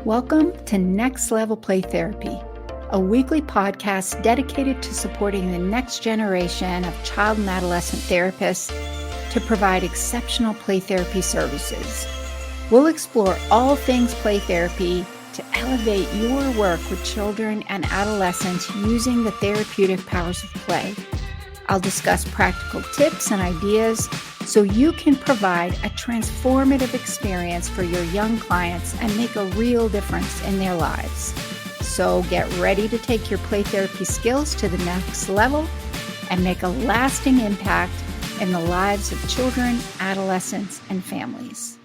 Welcome to Next Level Play Therapy, a weekly podcast dedicated to supporting the next generation of child and adolescent therapists to provide exceptional play therapy services. We'll explore all things play therapy to elevate your work with children and adolescents using the therapeutic powers of play. I'll discuss practical tips and ideas so you can provide a transformative experience for your young clients and make a real difference in their lives. So get ready to take your play therapy skills to the next level and make a lasting impact in the lives of children, adolescents, and families.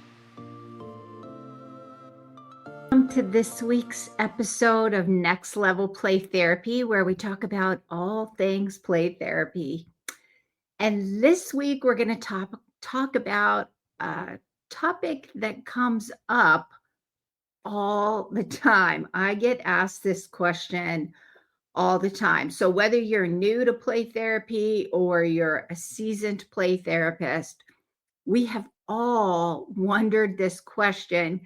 Welcome to this week's episode of Next Level Play Therapy, where we talk about all things play therapy. And this week, we're going to talk about a topic that comes up all the time. I get asked this question all the time. So whether you're new to play therapy or you're a seasoned play therapist, we have all wondered this question.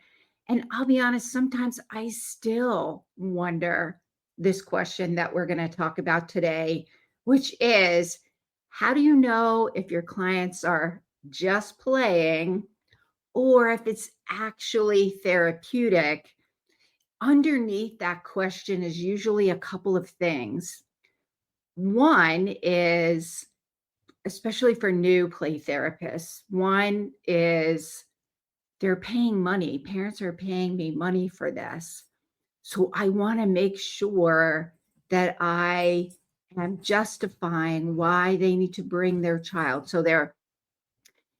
And I'll be honest, sometimes I still wonder this question that we're going to talk about today, which is, how do you know if your clients are just playing or if it's actually therapeutic? Underneath that question is usually a couple of things. One is, especially for new play therapists, one is they're paying money. Parents are paying me money for this. So I want to make sure that I am justifying why they need to bring their child. So they're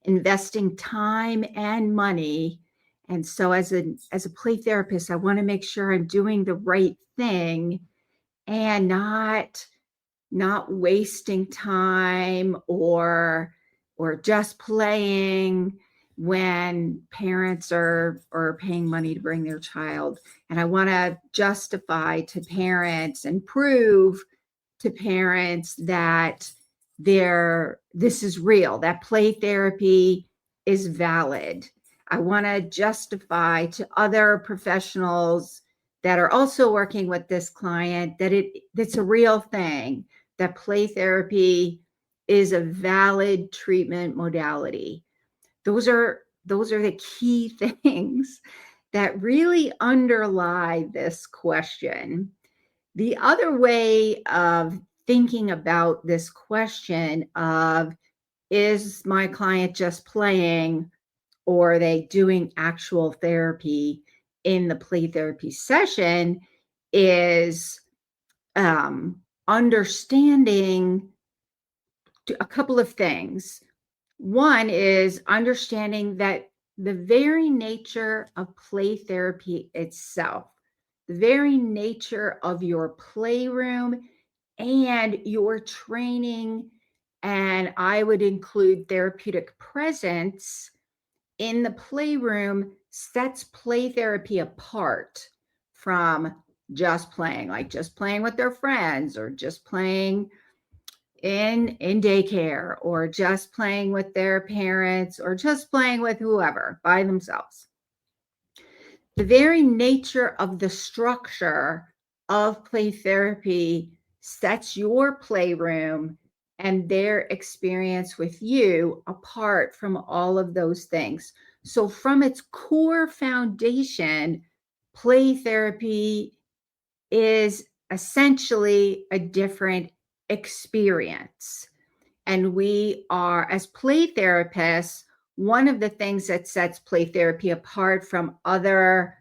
investing time and money. And so as a play therapist, I want to make sure I'm doing the right thing and not wasting time or just playing when parents are paying money to bring their child. And I want to justify to parents and prove to parents that this is real, that play therapy is valid. I want to justify to other professionals that are also working with this client that it's a real thing, that play therapy is a valid treatment modality. Those are the key things that really underlie this question. The other way of thinking about this question of, is my client just playing or are they doing actual therapy in the play therapy session, is understanding a couple of things. One is understanding that the very nature of play therapy itself, the very nature of your playroom and your training, and I would include therapeutic presence in the playroom, sets play therapy apart from just playing, like just playing with their friends or just playing in daycare or just playing with their parents or just playing with whoever by themselves. The very nature of the structure of play therapy sets your playroom and their experience with you apart from all of those things. So from its core foundation, play therapy is essentially a different experience. And we are, as play therapists, one of the things that sets play therapy apart from other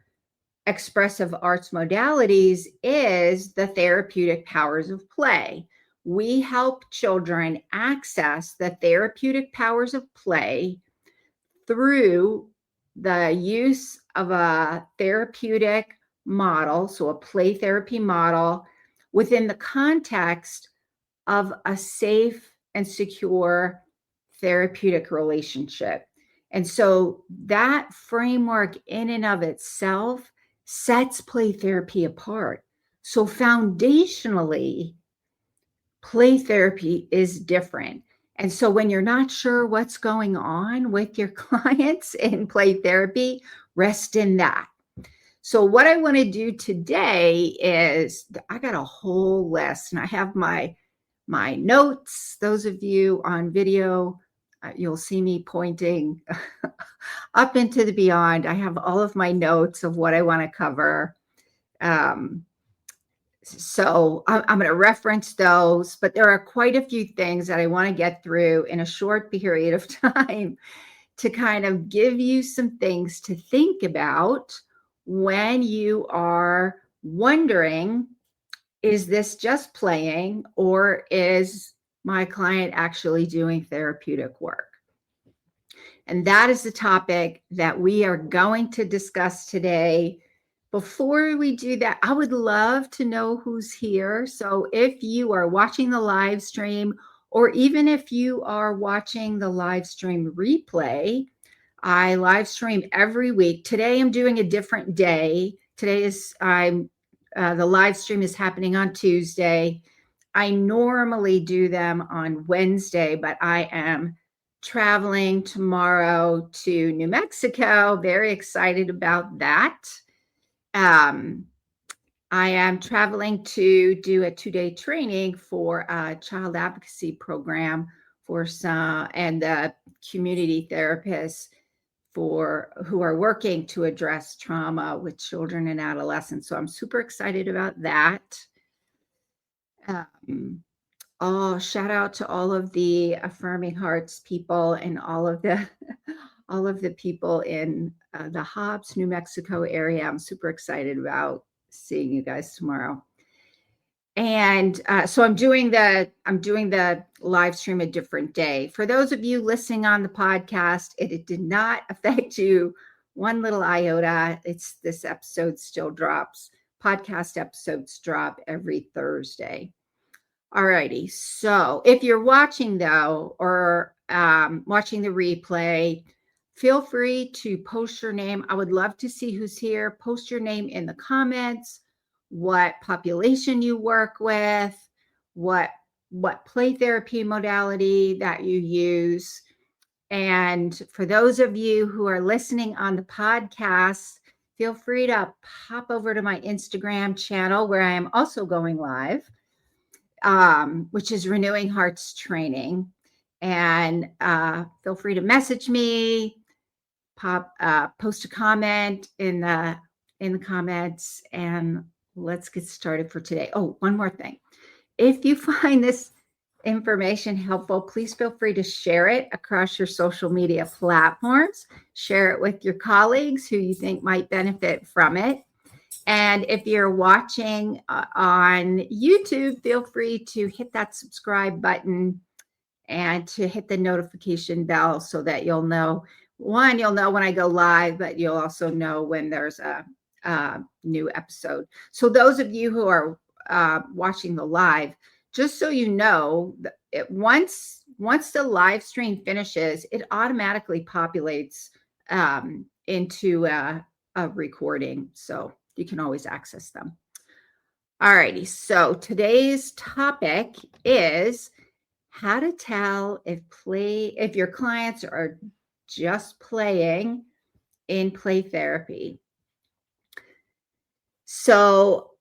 expressive arts modalities is the therapeutic powers of play. We help children access the therapeutic powers of play through the use of a therapeutic model, so a play therapy model, within the context of a safe and secure therapeutic relationship. And so that framework in and of itself sets play therapy apart. So foundationally, play therapy is different. And so when you're not sure what's going on with your clients in play therapy, rest in that. So what I want to do today is I got a whole list, and I have my notes. Those of you on video, you'll see me pointing up into the beyond. I have all of my notes of what I want to cover. So I'm going to reference those, but there are quite a few things that I want to get through in a short period of time to kind of give you some things to think about when you are wondering, is this just playing, or is my client actually doing therapeutic work? And that is the topic that we are going to discuss today. Before we do that, I would love to know who's here. So if you are watching the live stream, or even if you are watching the live stream replay, I live stream every week. Today I'm doing a different day. Today is the live stream is happening on Tuesday. I normally do them on Wednesday, but I am traveling tomorrow to New Mexico. Very excited about that. I am traveling to do a 2-day training for a child advocacy program for some and the community therapists who are working to address trauma with children and adolescents. So I'm super excited about that. Shout out to all of the Affirming Hearts people and all of the people in the Hobbs, New Mexico area. I'm super excited about seeing you guys tomorrow. And so I'm doing the live stream a different day. For those of you listening on the podcast, it did not affect you one little iota. This episode still drops. Podcast episodes drop every Thursday. Alrighty. So if you're watching though, or watching the replay, feel free to post your name. I would love to see who's here. Post your name in the comments, what population you work with, what play therapy modality that you use. And for those of you who are listening on the podcast, feel free to pop over to my Instagram channel where I am also going live, which is Renewing Hearts Training. And feel free to message me, post a comment in the comments, and let's get started for today. Oh, one more thing. If you find this information helpful, please feel free to share it across your social media platforms. Share it with your colleagues who you think might benefit from it. And if you're watching on YouTube, feel free to hit that subscribe button and to hit the notification bell so that you'll know when I go live, but you'll also know when there's a new episode. So those of you who are watching the live, just so you know, once the live stream finishes, it automatically populates into a recording. So you can always access them. All righty. So today's topic is how to tell if your clients are just playing in play therapy. So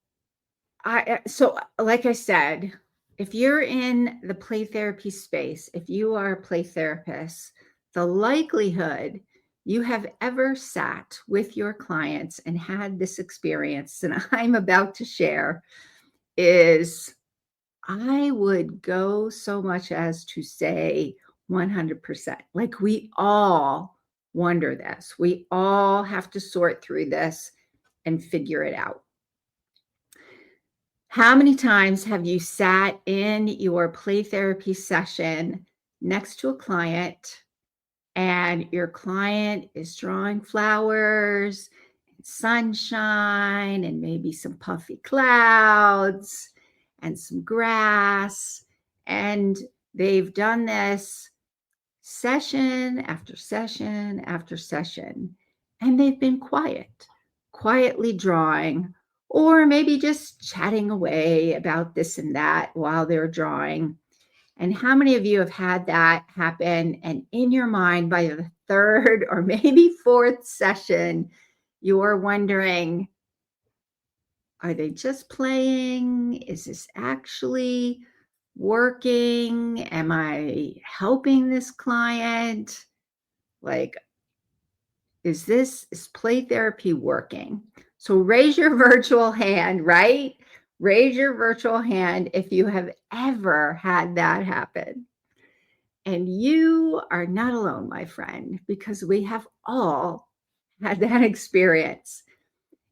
like I said, if you're in the play therapy space, if you are a play therapist, the likelihood you have ever sat with your clients and had this experience that I'm about to share is, I would go so much as to say 100%. Like, we all wonder this. We all have to sort through this and figure it out. How many times have you sat in your play therapy session next to a client and your client is drawing flowers, and sunshine, and maybe some puffy clouds and some grass, and they've done this session after session after session, and they've been quietly drawing, or maybe just chatting away about this and that while they're drawing. And how many of you have had that happen? And in your mind, by the third or maybe fourth session, you're wondering, Are they just playing? Is this actually working? Am I helping this client? Like, is play therapy working? So raise your virtual hand, right? Raise your virtual hand if you have ever had that happen. And you are not alone, my friend, because we have all had that experience.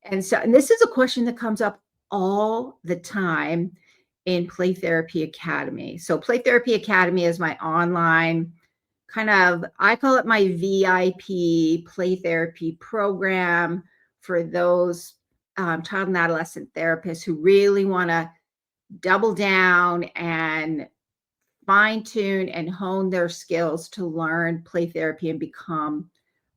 And this is a question that comes up all the time in Play Therapy Academy. So Play Therapy Academy is my online kind of, I call it my VIP play therapy program for those child and adolescent therapists who really want to double down and fine tune and hone their skills to learn play therapy and become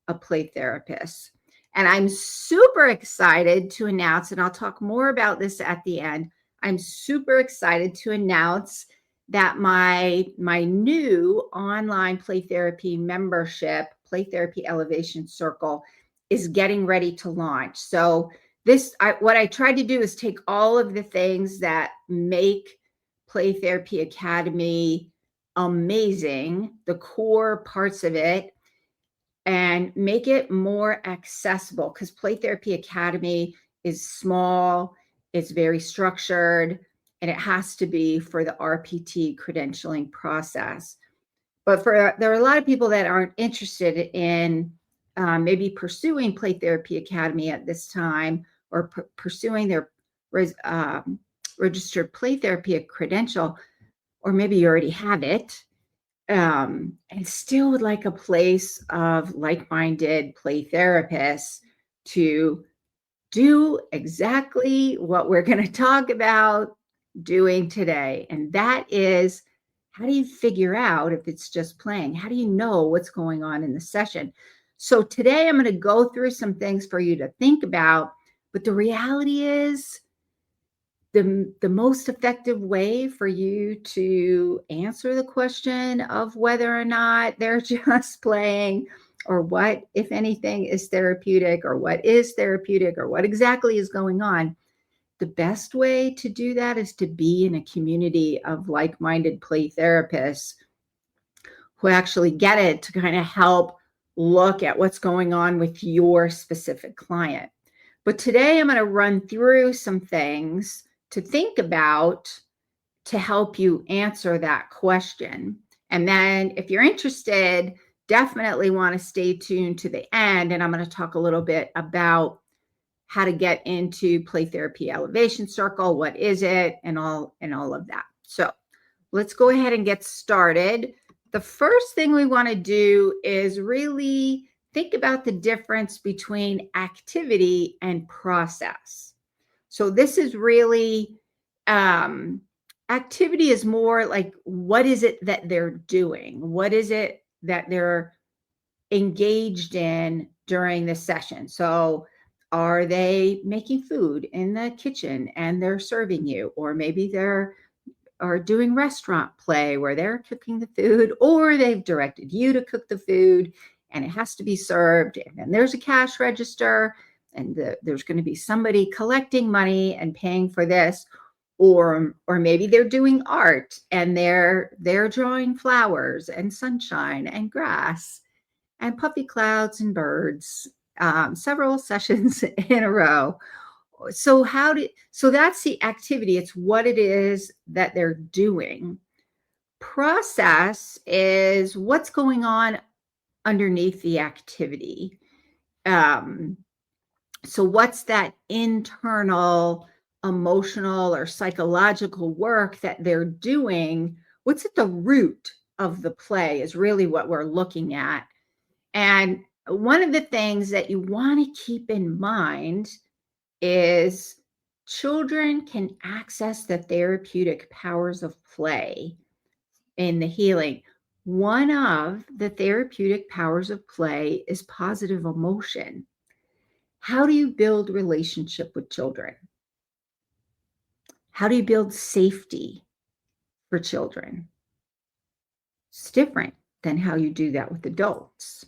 a play therapist. And I'm super excited to announce, and I'll talk more about this at the end. I'm super excited to announce that my new online play therapy membership, Play Therapy Elevation Circle, is getting ready to launch. So what I tried to do is take all of the things that make Play Therapy Academy amazing, the core parts of it, and make it more accessible, because Play Therapy Academy is small, it's very structured, and it has to be for the RPT credentialing process. But there are a lot of people that aren't interested in maybe pursuing Play Therapy Academy at this time, or pursuing their registered play therapy credential, or maybe you already have it, and still would like a place of like-minded play therapists to do exactly what we're going to talk about doing today. And that is, how do you figure out if it's just playing? How do you know what's going on in the session? So today I'm going to go through some things for you to think about, but the reality is, the most effective way for you to answer the question of whether or not they're just playing, or what, if anything, is therapeutic, or what is therapeutic, or what exactly is going on, the best way to do that is to be in a community of like-minded play therapists who actually get it, to kind of help look at what's going on with your specific client. But today I'm going to run through some things to think about to help you answer that question. And then if you're interested, definitely want to stay tuned to the end. And I'm going to talk a little bit about how to get into Play Therapy Elevation Circle, what is it, and all of that. So let's go ahead and get started. The first thing we want to do is really think about the difference between activity and process. So this is really, activity is more like, what is it that they're doing? What is it that they're engaged in during the session? So are they making food in the kitchen and they're serving you? Or maybe they're doing restaurant play where they're cooking the food, or they've directed you to cook the food and it has to be served. And then there's a cash register, and there's going to be somebody collecting money and paying for this. Or maybe they're doing art and they're drawing flowers and sunshine and grass and puffy clouds and birds, several sessions in a row. So that's the activity. It's what it is that they're doing. Process is what's going on underneath the activity. So what's that internal emotional or psychological work that they're doing? What's at the root of the play is really what we're looking at. And one of the things that you want to keep in mind is children can access the therapeutic powers of play in the healing. One of the therapeutic powers of play is positive emotion. How do you build relationship with children? How do you build safety for children? It's different than how you do that with adults.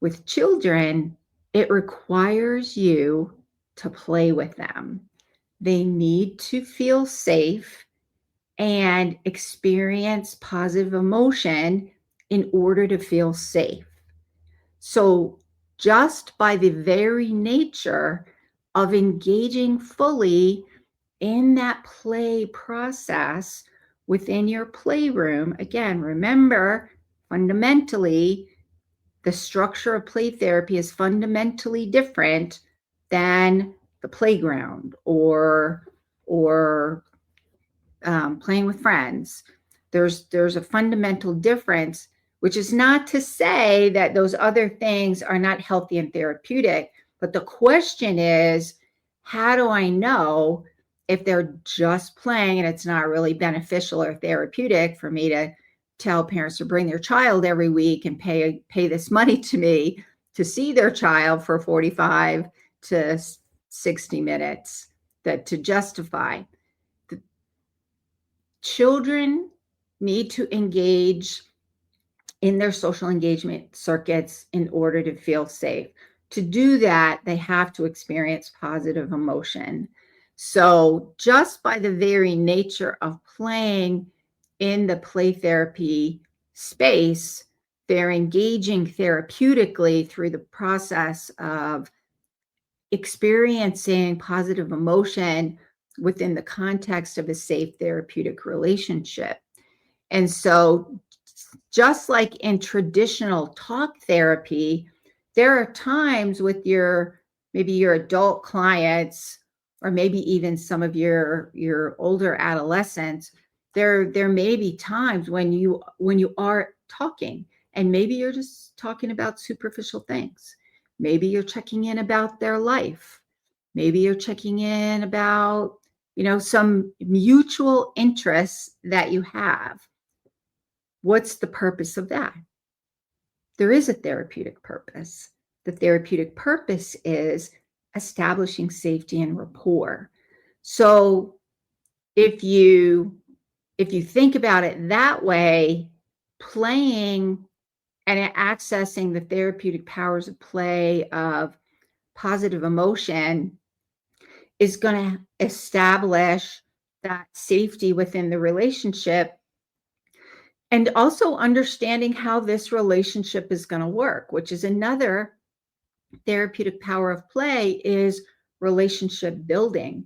With children, it requires you to play with them. They need to feel safe and experience positive emotion in order to feel safe. So, just by the very nature of engaging fully in that play process within your playroom, again, remember, fundamentally, the structure of play therapy is fundamentally different than the playground or playing with friends. There's a fundamental difference, which is not to say that those other things are not healthy and therapeutic, but the question is, how do I know if they're just playing and it's not really beneficial or therapeutic for me to tell parents to bring their child every week and pay this money to me to see their child for 45 to 60 minutes, that to justify. Children need to engage in their social engagement circuits in order to feel safe. To do that, they have to experience positive emotion. So, just by the very nature of playing in the play therapy space, they're engaging therapeutically through the process of experiencing positive emotion within the context of a safe therapeutic relationship. And so, just like in traditional talk therapy, there are times with maybe your adult clients, or maybe even some of your older adolescents, there may be times when you are talking, and maybe you're just talking about superficial things. Maybe you're checking in about their life. Maybe you're checking in about, some mutual interests that you have. What's the purpose of that? There is a therapeutic purpose. The therapeutic purpose is establishing safety and rapport. So if you think about it that way, playing and accessing the therapeutic powers of play, of positive emotion, is going to establish that safety within the relationship, and also understanding how this relationship is going to work, which is another therapeutic power of play, is relationship building.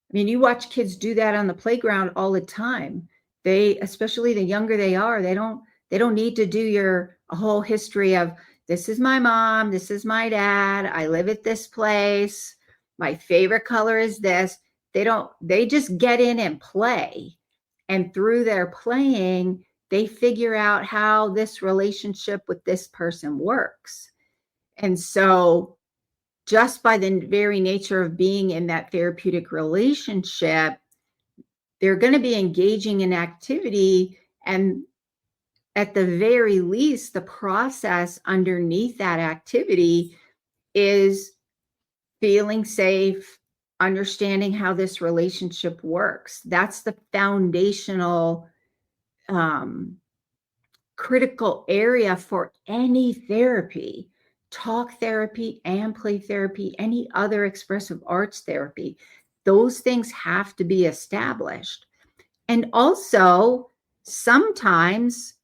I mean, you watch kids do that on the playground all the time. Especially the younger they are, they don't need to do a whole history of, this is my mom, this is my dad, I live at this place, my favorite color is this. They just get in and play. And through their playing, they figure out how this relationship with this person works. And so, just by the very nature of being in that therapeutic relationship, they're going to be engaging in activity. And at the very least, the process underneath that activity is feeling safe, understanding how this relationship works. That's the foundational critical area for any therapy, talk therapy and play therapy, any other expressive arts therapy. Those things have to be established. And also, sometimes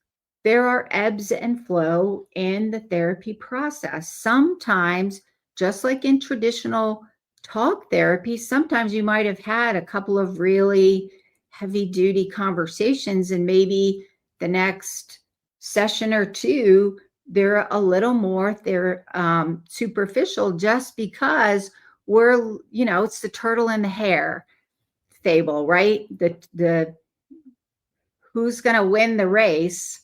there are ebbs and flow in the therapy process. Sometimes, just like in traditional talk therapy, sometimes you might have had a couple of really heavy duty conversations, and maybe the next session or two, they're a little more superficial, just because it's the turtle and the hare fable, right? The who's going to win the race,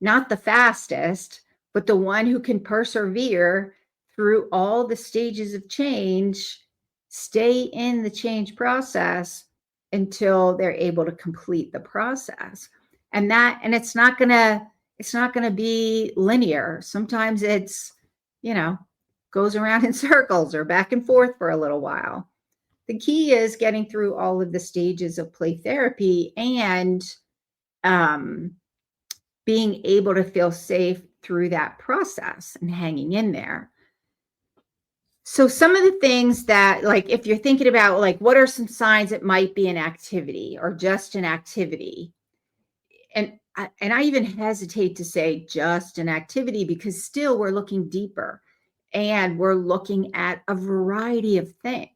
not the fastest, but the one who can persevere through all the stages of change, stay in the change process until they're able to complete the process. And it's not going to be linear. Sometimes it's, goes around in circles or back and forth for a little while. The key is getting through all of the stages of play therapy and being able to feel safe through that process and hanging in there. So some of the things that, like, if you're thinking about, like, what are some signs it might be an activity or just an activity? And I even hesitate to say just an activity because still we're looking deeper and we're looking at a variety of things.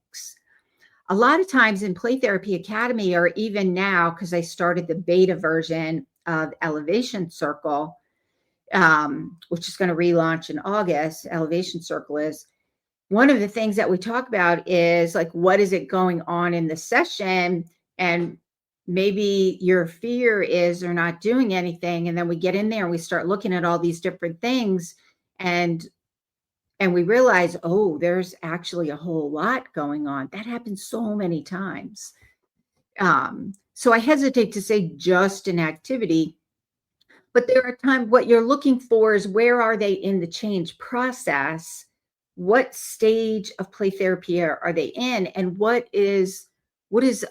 A lot of times in Play Therapy Academy, or even now, because I started the beta version of Elevation Circle, which is going to relaunch in August. Elevation Circle is one of the things that we talk about is like, what is it going on in the session? And maybe your fear is they're not doing anything. And then we get in there and we start looking at all these different things and we realize, oh, there's actually a whole lot going on. That happens so many times. So I hesitate to say just an activity, but there are times what you're looking for is where are they in the change process? What stage of play therapy are they in? And what is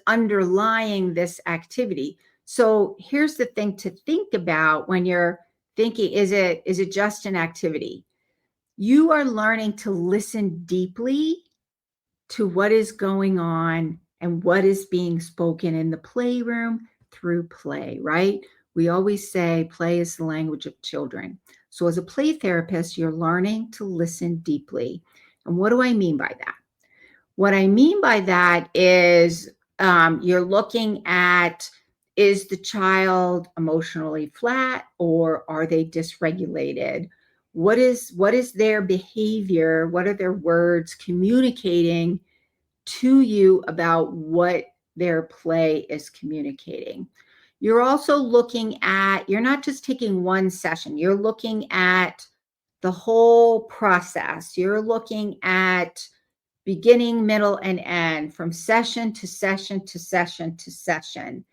underlying this activity? So here's the thing to think about when you're thinking, is it just an activity? You are learning to listen deeply to what is going on and what is being spoken in the playroom through play, right? We always say play is the language of children. So as a play therapist, you're learning to listen deeply. And what do I mean by that? What I mean by that is you're looking at, is the child emotionally flat or are they dysregulated? What is their behavior? What are their words communicating to you about what their play is communicating? You're also looking at, you're not just taking one session, you're looking at the whole process. You're looking at beginning, middle, and end, from session to session to session to session.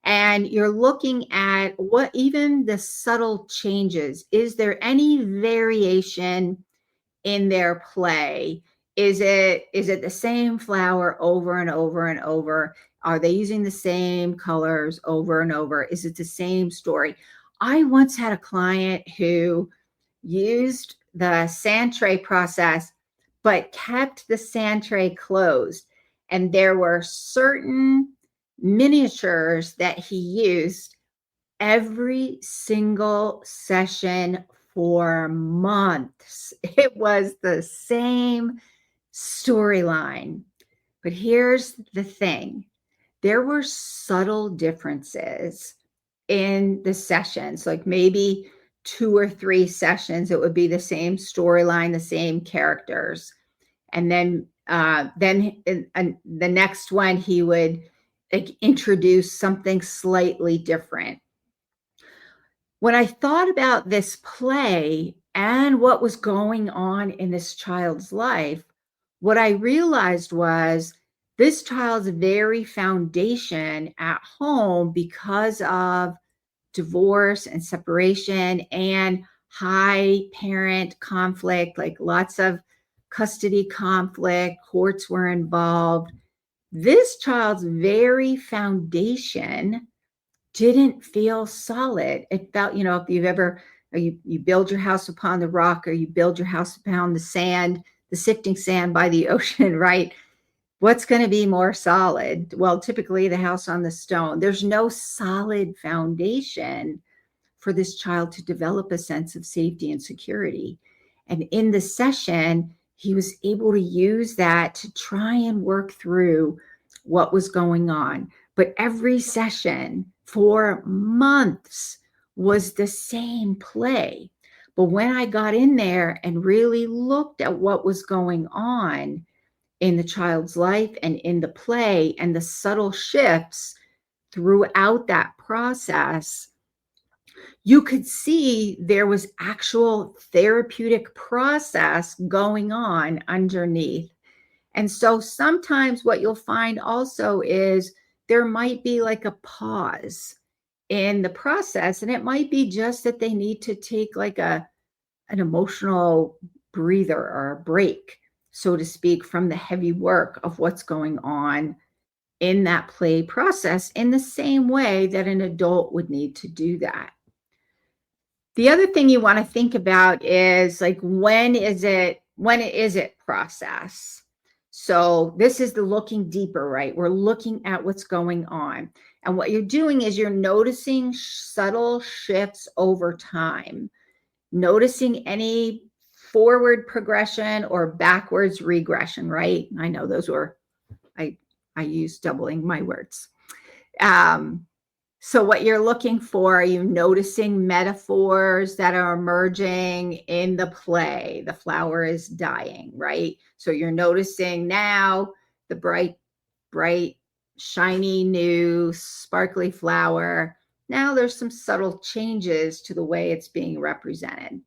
And you're looking at what even the subtle changes. Is there any variation in their play? Is it the same flower over and over and over? Are they using the same colors over and over? Is it the same story? I once had a client who used the sand tray process, but kept the sand tray closed. And there were certain miniatures that he used every single session for months. It was the same storyline. But here's the thing, there were subtle differences in the sessions, like maybe 2 or 3 sessions, it would be the same storyline, the same characters. And then the next one, he would like introduce something slightly different. When I thought about this play and what was going on in this child's life, what I realized was this child's very foundation at home, because of divorce and separation and high parent conflict, like lots of custody conflict, courts were involved. This child's very foundation didn't feel solid. It felt, if you've ever, you build your house upon the rock or you build your house upon the sand, the sifting sand by the ocean, right? What's going to be more solid? Well, typically the house on the stone. There's no solid foundation for this child to develop a sense of safety and security. And in the session, he was able to use that to try and work through what was going on. But every session for months was the same play. But when I got in there and really looked at what was going on in the child's life and in the play and the subtle shifts throughout that process, you could see there was actual therapeutic process going on underneath. And so sometimes what you'll find also is there might be like a pause in the process, and it might be just that they need to take like an emotional breather or a break, so to speak, from the heavy work of what's going on in that play process, in the same way that an adult would need to do that. The other thing you want to think about is like, when is it process. So this is the looking deeper, right? We're looking at what's going on. And what you're doing is you're noticing subtle shifts over time, noticing any forward progression or backwards regression, right? I know those were, I used doubling my words. So what you're looking for, are you noticing metaphors that are emerging in the play? The flower is dying, right? So you're noticing now the bright, shiny, new, sparkly flower. Now there's some subtle changes to the way it's being represented.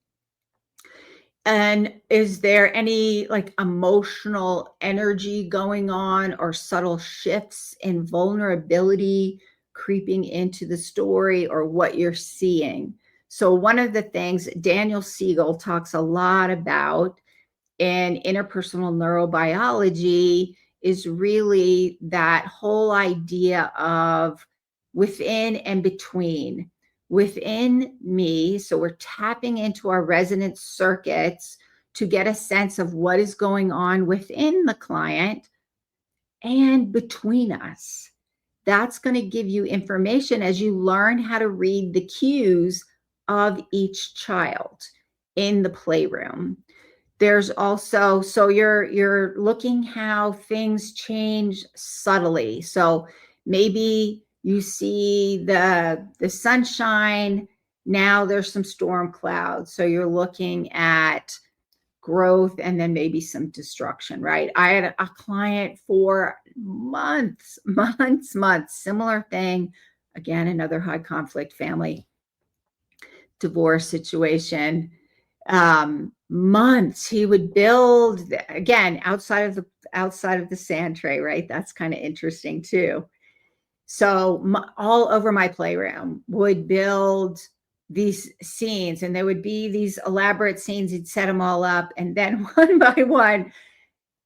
And is there any like emotional energy going on or subtle shifts in vulnerability creeping into the story or what you're seeing? So one of the things Daniel Siegel talks a lot about in interpersonal neurobiology is really that whole idea of within and between. Within me, so we're tapping into our resonance circuits to get a sense of what is going on within the client and between us. That's going to give you information as you learn how to read the cues of each child in the playroom. There's also, so you're looking how things change subtly. So maybe you see the sunshine, now there's some storm clouds. So you're looking at growth and then maybe some destruction, right? I had a client for months, similar thing. Again, another high conflict family, divorce situation. Months he would build, again, outside of the sand tray, right? That's kind of interesting too. So all over my playroom would build these scenes, and there would be these elaborate scenes. He'd set them all up, and then one by one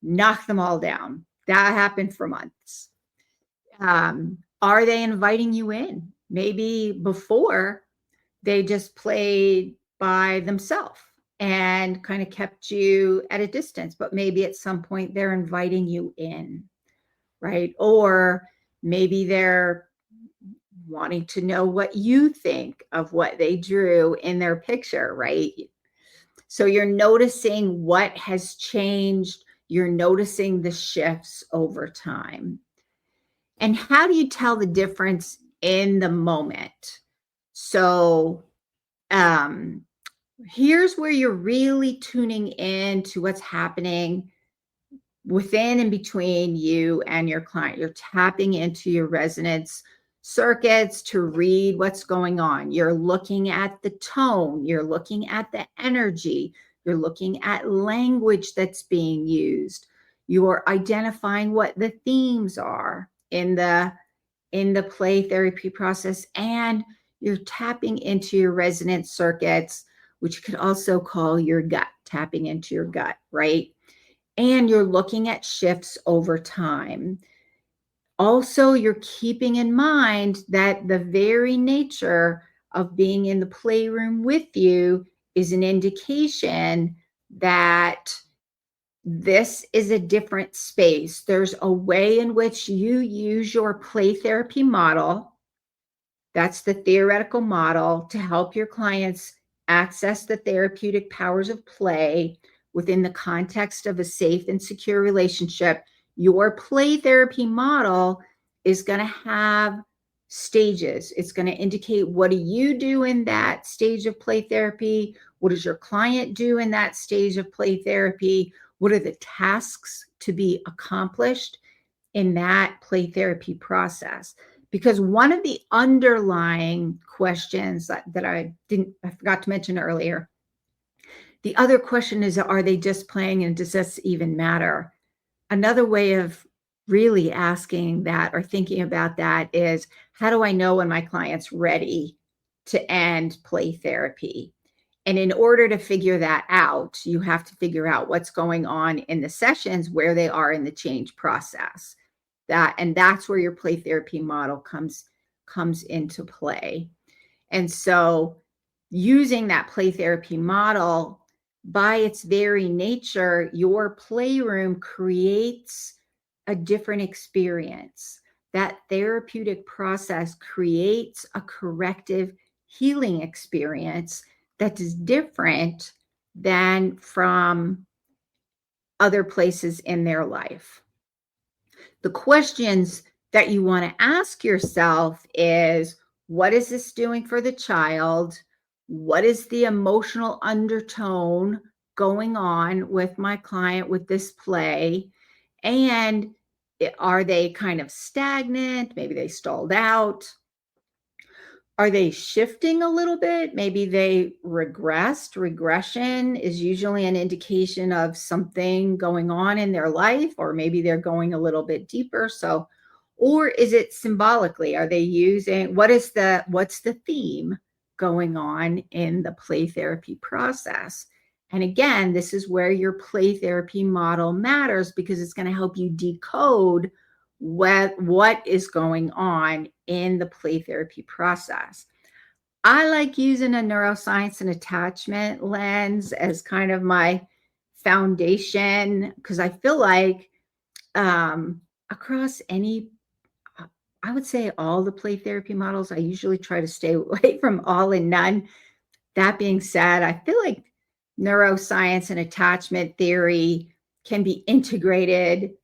knock them all down. That happened for months. Are they inviting you in? Maybe before they just played by themselves and kind of kept you at a distance, but maybe at some point they're inviting you in, right? Or maybe they're wanting to know what you think of what they drew in their picture, right? So you're noticing what has changed. You're noticing the shifts over time. And how do you tell the difference in the moment? So here's where you're really tuning in to what's happening within and between you and your client. You're tapping into your resonance circuits to read what's going on. You're looking at the tone, you're looking at the energy, you're looking at language that's being used. You are identifying what the themes are in the play therapy process, and you're tapping into your resonance circuits, which you could also call your gut, tapping into your gut, right? And you're looking at shifts over time. Also, you're keeping in mind that the very nature of being in the playroom with you is an indication that this is a different space. There's a way in which you use your play therapy model. That's the theoretical model to help your clients access the therapeutic powers of play within the context of a safe and secure relationship. Your play therapy model is going to have stages. It's going to indicate, what do you do in that stage of play therapy? What does your client do in that stage of play therapy? What are the tasks to be accomplished in that play therapy process? Because one of the underlying questions that I forgot to mention earlier, the other question is, are they just playing, and does this even matter? Another way of really asking that or thinking about that is, how do I know when my client's ready to end play therapy? And in order to figure that out, you have to figure out what's going on in the sessions, where they are in the change process. That's where your play therapy model comes into play. And so using that play therapy model, by its very nature, your playroom creates a different experience. That therapeutic process creates a corrective healing experience that is different than from other places in their life. The questions that you want to ask yourself is, what is this doing for the child? What is the emotional undertone going on with my client with this play? And are they kind of stagnant? Maybe they stalled out. Are they shifting a little bit? Maybe they regressed. Regression is usually an indication of something going on in their life, or maybe they're going a little bit deeper. So, or is it symbolically? Are they using what's the theme going on in the play therapy process? And again, this is where your play therapy model matters, because it's going to help you decode what is going on in the play therapy process. I like using a neuroscience and attachment lens as kind of my foundation, because I feel like across I would say all the play therapy models, I usually try to stay away from all and none. That being said, I feel like neuroscience and attachment theory can be integrated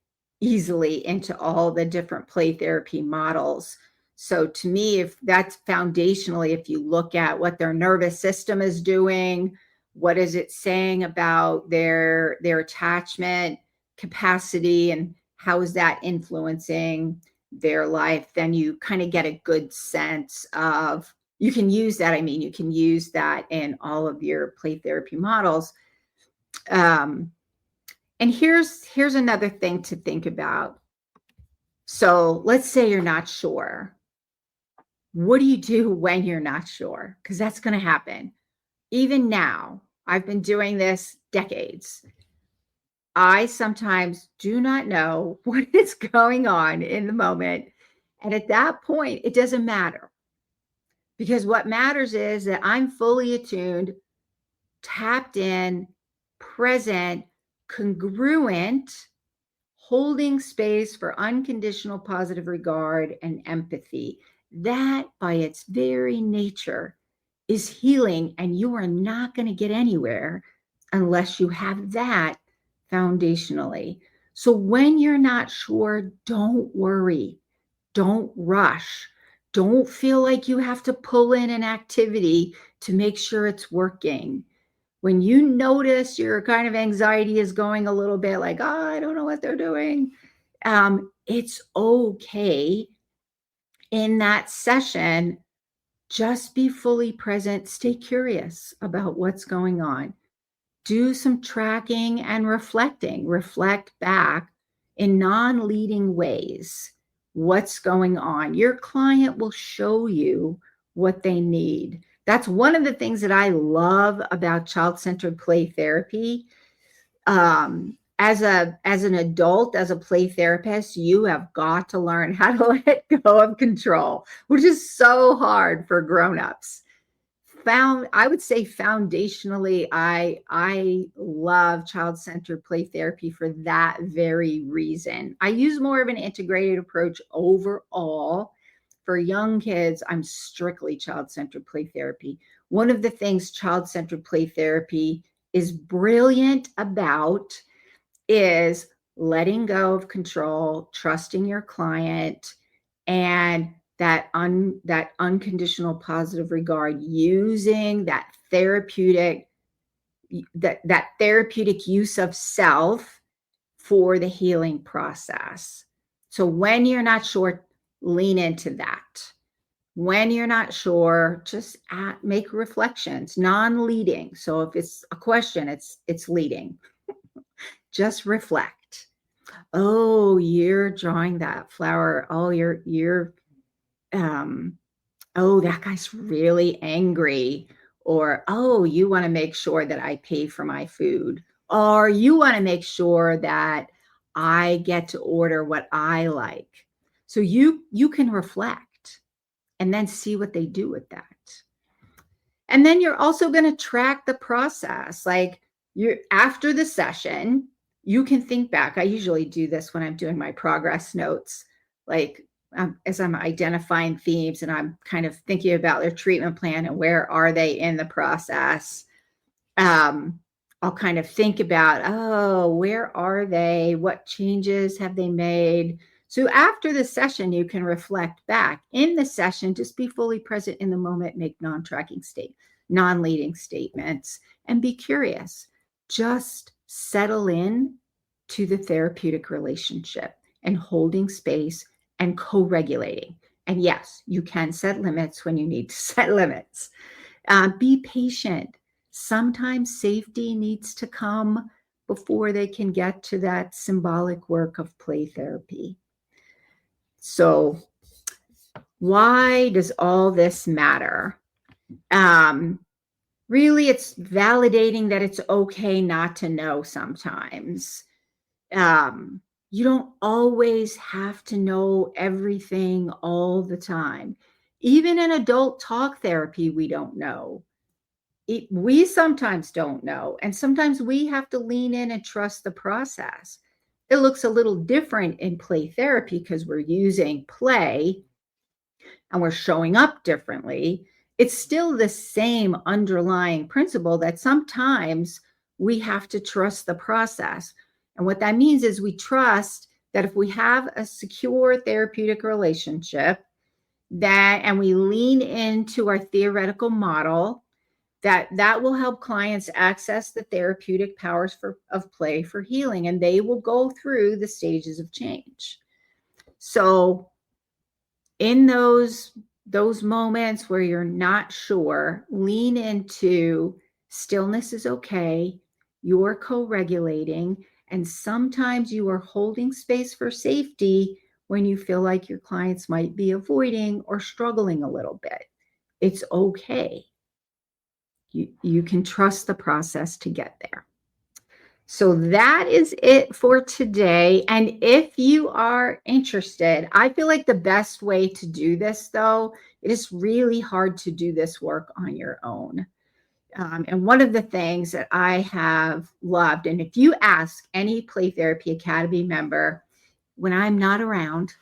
easily into all the different play therapy models. So to me, if that's foundationally, if you look at what their nervous system is doing, what is it saying about their attachment capacity, and how is that influencing their life, then you kind of get a good sense of, you can use that. I mean, you can use that in all of your play therapy models. And here's another thing to think about. So let's say you're not sure. What do you do when you're not sure? Because that's going to happen. Even now, I've been doing this decades. I sometimes do not know what is going on in the moment. And at that point, it doesn't matter. Because what matters is that I'm fully attuned, tapped in, present, congruent, holding space for unconditional positive regard and empathy. That, by its very nature, is healing, and you are not going to get anywhere unless you have that foundationally. So when you're not sure, don't worry. Don't rush. Don't feel like you have to pull in an activity to make sure it's working. When you notice your kind of anxiety is going a little bit like, oh, I don't know what they're doing, it's okay in that session. Just be fully present. Stay curious about what's going on. Do some tracking and reflecting. Reflect back in non-leading ways what's going on. Your client will show you what they need. That's one of the things that I love about child-centered play therapy. As an adult, as a play therapist, you have got to learn how to let go of control, which is so hard for grown-ups. I would say foundationally, I love child-centered play therapy for that very reason. I use more of an integrated approach overall. For young kids, I'm strictly child-centered play therapy. One of the things child-centered play therapy is brilliant about is letting go of control, trusting your client, and that unconditional positive regard, using that therapeutic use of self for the healing process. So when you're not sure, lean into that. When you're not sure, just make reflections, non-leading. So if it's a question, it's leading. Just reflect. Oh, you're drawing that flower. Oh, you're oh, that guy's really angry. Or, oh, you want to make sure that I pay for my food. Or you want to make sure that I get to order what I like. So you can reflect and then see what they do with that. And then you're also going to track the process. Like, You after the session, you can think back. I usually do this when I'm doing my progress notes, like as I'm identifying themes and I'm kind of thinking about their treatment plan and where are they in the process. um, I'll kind of think about, oh, where are they? What changes have they made? So after the session, you can reflect back. In the session, just be fully present in the moment, make non-leading statements, and be curious. Just settle in to the therapeutic relationship and holding space and co-regulating. And yes, you can set limits when you need to set limits. Be patient. Sometimes safety needs to come before they can get to that symbolic work of play therapy. So, why does all this matter? Really, it's validating that it's okay not to know sometimes. Um, you don't always have to know everything all the time. Even in adult talk therapy, we don't know. We sometimes don't know. And sometimes we have to lean in and trust the process. It looks a little different in play therapy because we're using play and we're showing up differently. It's still the same underlying principle that sometimes we have to trust the process. And what that means is we trust that if we have a secure therapeutic relationship, and we lean into our theoretical model, that will help clients access the therapeutic powers of play for healing, and they will go through the stages of change. So in those moments where you're not sure, lean into stillness is okay, you're co-regulating, and sometimes you are holding space for safety when you feel like your clients might be avoiding or struggling a little bit. It's okay. You can trust the process to get there. So that is it for today. And if you are interested, I feel like the best way to do this, though, it is really hard to do this work on your own. And one of the things that I have loved, and if you ask any Play Therapy Academy member when I'm not around,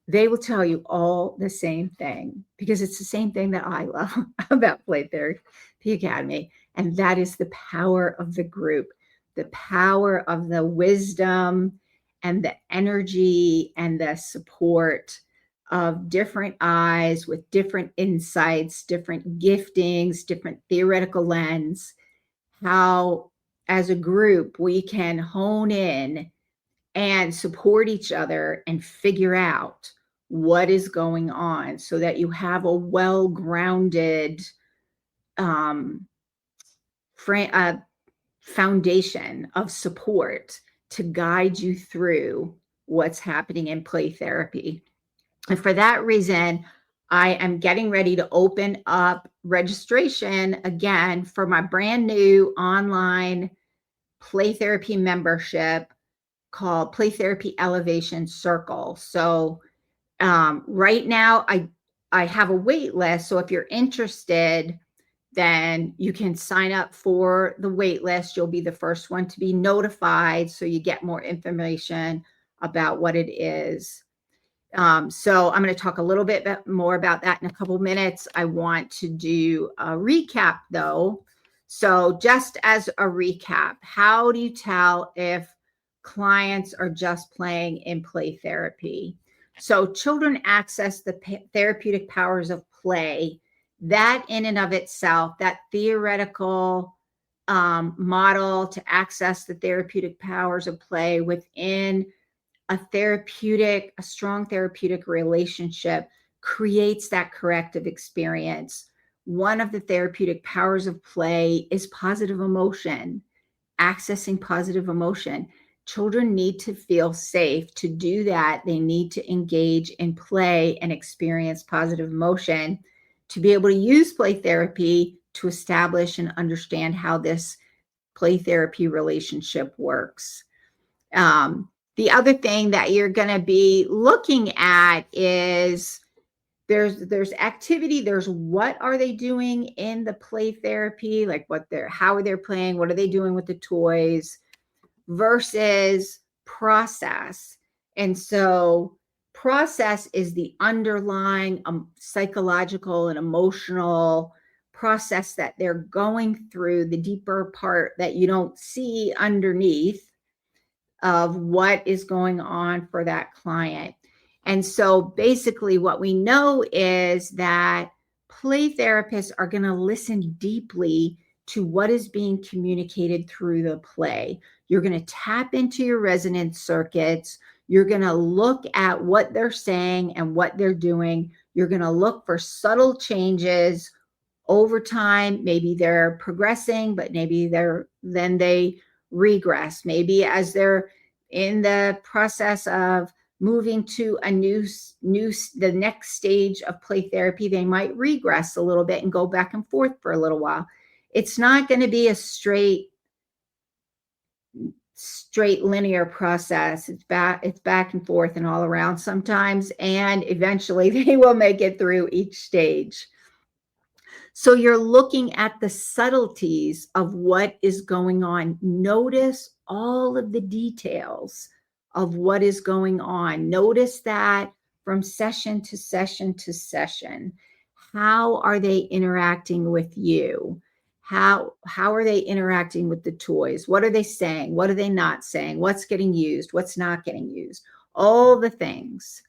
they will tell you all the same thing because it's the same thing that I love about Play Therapy Academy. And that is the power of the group, the power of the wisdom and the energy and the support of different eyes with different insights, different giftings, different theoretical lens, how as a group we can hone in and support each other and figure out what is going on so that you have a well-grounded um, foundation of support to guide you through what's happening in play therapy. And for that reason, I am getting ready to open up registration again for my brand new online play therapy membership called Play Therapy Elevation Circle. So right now, I have a wait list. So if you're interested, then you can sign up for the wait list. You'll be the first one to be notified, so you get more information about what it is. So I'm going to talk a little bit more about that in a couple minutes. I want to do a recap, though. So just as a recap, how do you tell if clients are just playing in play therapy? So children access the therapeutic powers of play. That in and of itself, that theoretical model to access the therapeutic powers of play within a strong therapeutic relationship creates that corrective experience. One of the therapeutic powers of play is positive emotion, accessing positive emotion. Children need to feel safe. To do that, they need to engage in play and experience positive emotion to be able to use play therapy to establish and understand how this play therapy relationship works. The other thing that you're going to be looking at is There's activity, there's what are they doing in the play therapy, like how are they playing, what are they doing with the toys, versus process. And so process is the underlying psychological and emotional process that they're going through, the deeper part that you don't see underneath of what is going on for that client. And so basically what we know is that play therapists are going to listen deeply to what is being communicated through the play. You're going to tap into your resonance circuits. You're going to look at what they're saying and what they're doing. You're going to look for subtle changes over time. Maybe they're progressing, but maybe then they regress. Maybe as they're in the process of moving to the next stage of play therapy, they might regress a little bit and go back and forth for a little while. It's not going to be a straight linear process. It's back and forth and all around sometimes, and eventually they will make it through each stage. So you're looking at the subtleties of what is going on. Notice all of the details of what is going on. Notice that from session to session to session. How are they interacting with you? How are they interacting with the toys? What are they saying? What are they not saying? What's getting used? What's not getting used? All the things.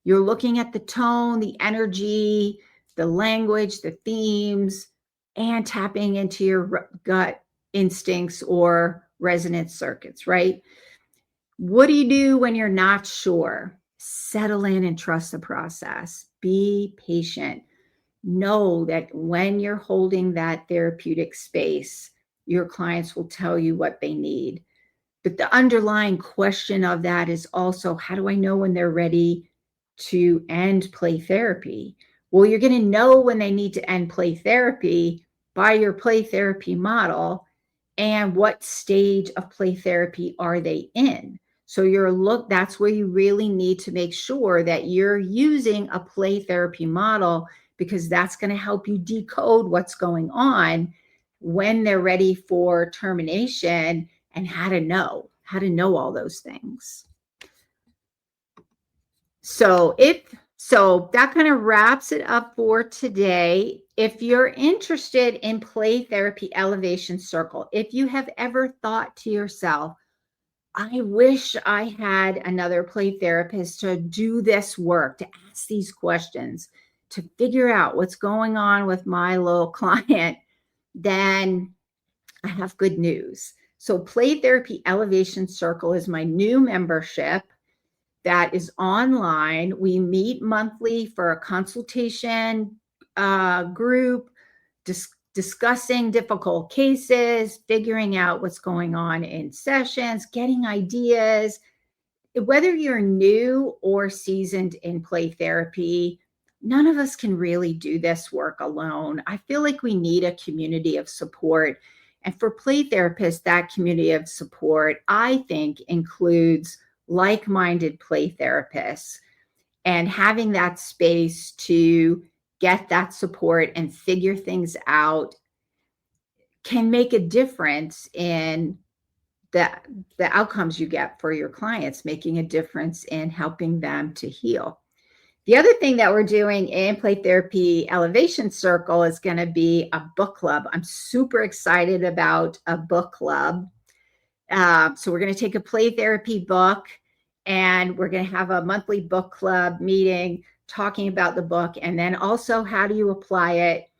You're looking at the tone, the energy, the language, the themes, and tapping into your gut instincts or resonance circuits, right? What do you do when you're not sure? Settle in and trust the process. Be patient. Know that when you're holding that therapeutic space, your clients will tell you what they need. But the underlying question of that is also, how do I know when they're ready to end play therapy? Well, you're going to know when they need to end play therapy by your play therapy model and what stage of play therapy are they in. So that's where you really need to make sure that you're using a play therapy model, because that's going to help you decode what's going on when they're ready for termination, and how to know all those things. So that kind of wraps it up for today. If you're interested in play therapy elevation circle, if you have ever thought to yourself, I wish I had another play therapist to do this work, to ask these questions, to figure out what's going on with my little client, then I have good news. So Play Therapy Elevation Circle is my new membership that is online. We meet monthly for a consultation group, discussing difficult cases, figuring out what's going on in sessions, getting ideas. Whether you're new or seasoned in play therapy, none of us can really do this work alone. I feel like we need a community of support. And for play therapists, that community of support, I think, includes like-minded play therapists, and having that space to get that support and figure things out can make a difference in the outcomes you get for your clients, making a difference in helping them to heal. The other thing that we're doing in Play Therapy Elevation Circle is going to be a book club. I'm super excited about a book club. So we're going to take a play therapy book, and we're going to have a monthly book club meeting talking about the book, and then also how do you apply it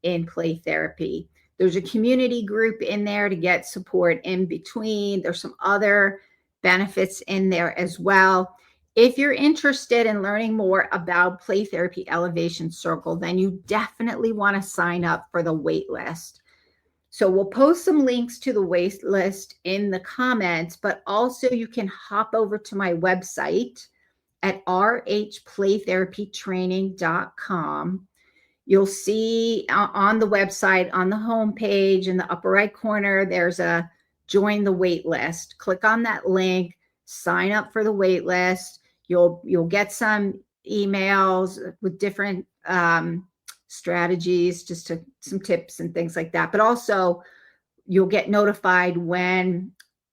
in play therapy. There's a community group in there to get support in between. There's some other benefits in there as well. If you're interested in learning more about Play Therapy Elevation Circle, then you definitely want to sign up for the wait list. So we'll post some links to the wait list in the comments, but also you can hop over to my website at rhplaytherapytraining.com. You'll see on the website, on the homepage in the upper right corner, there's a join the wait list. Click on that link, sign up for the wait list. You'll get some emails with different strategies, just some tips and things like that. But also, you'll get notified when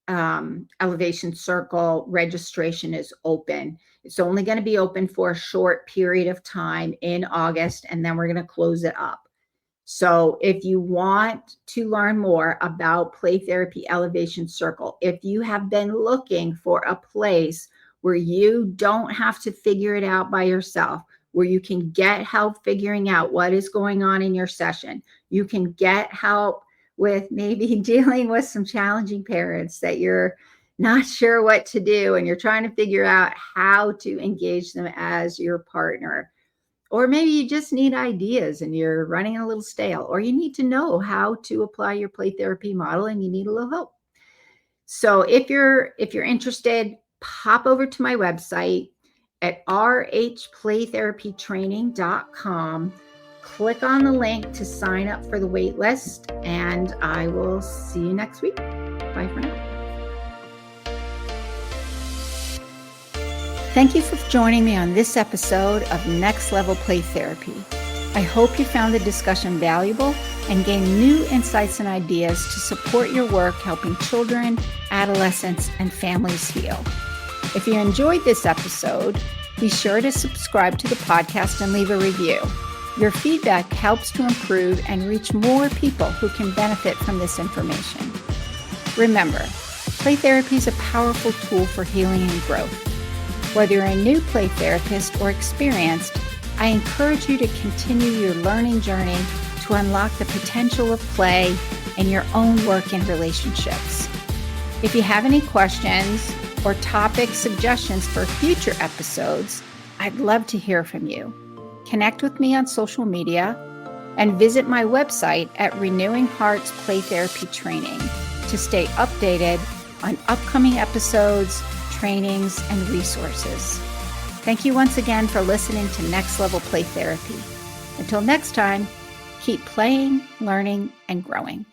Elevation Circle registration is open. It's only going to be open for a short period of time in August, and then we're going to close it up. So if you want to learn more about Play Therapy Elevation Circle, if you have been looking for a place where you don't have to figure it out by yourself, where you can get help figuring out what is going on in your session, you can get help with maybe dealing with some challenging parents that you're not sure what to do and you're trying to figure out how to engage them as your partner. Or maybe you just need ideas and you're running a little stale, or you need to know how to apply your play therapy model and you need a little help. So if you're interested, pop over to my website at rhplaytherapytraining.com. Click on the link to sign up for the wait list, and I will see you next week. Bye for now. Thank you for joining me on this episode of Next Level Play Therapy. I hope you found the discussion valuable and gained new insights and ideas to support your work helping children, adolescents, and families heal. If you enjoyed this episode, be sure to subscribe to the podcast and leave a review. Your feedback helps to improve and reach more people who can benefit from this information. Remember, play therapy is a powerful tool for healing and growth. Whether you're a new play therapist or experienced, I encourage you to continue your learning journey to unlock the potential of play in your own work and relationships. If you have any questions or topic suggestions for future episodes, I'd love to hear from you. Connect with me on social media and visit my website at Renewing Hearts Play Therapy Training to stay updated on upcoming episodes, trainings, and resources. Thank you once again for listening to Next Level Play Therapy. Until next time, keep playing, learning, and growing.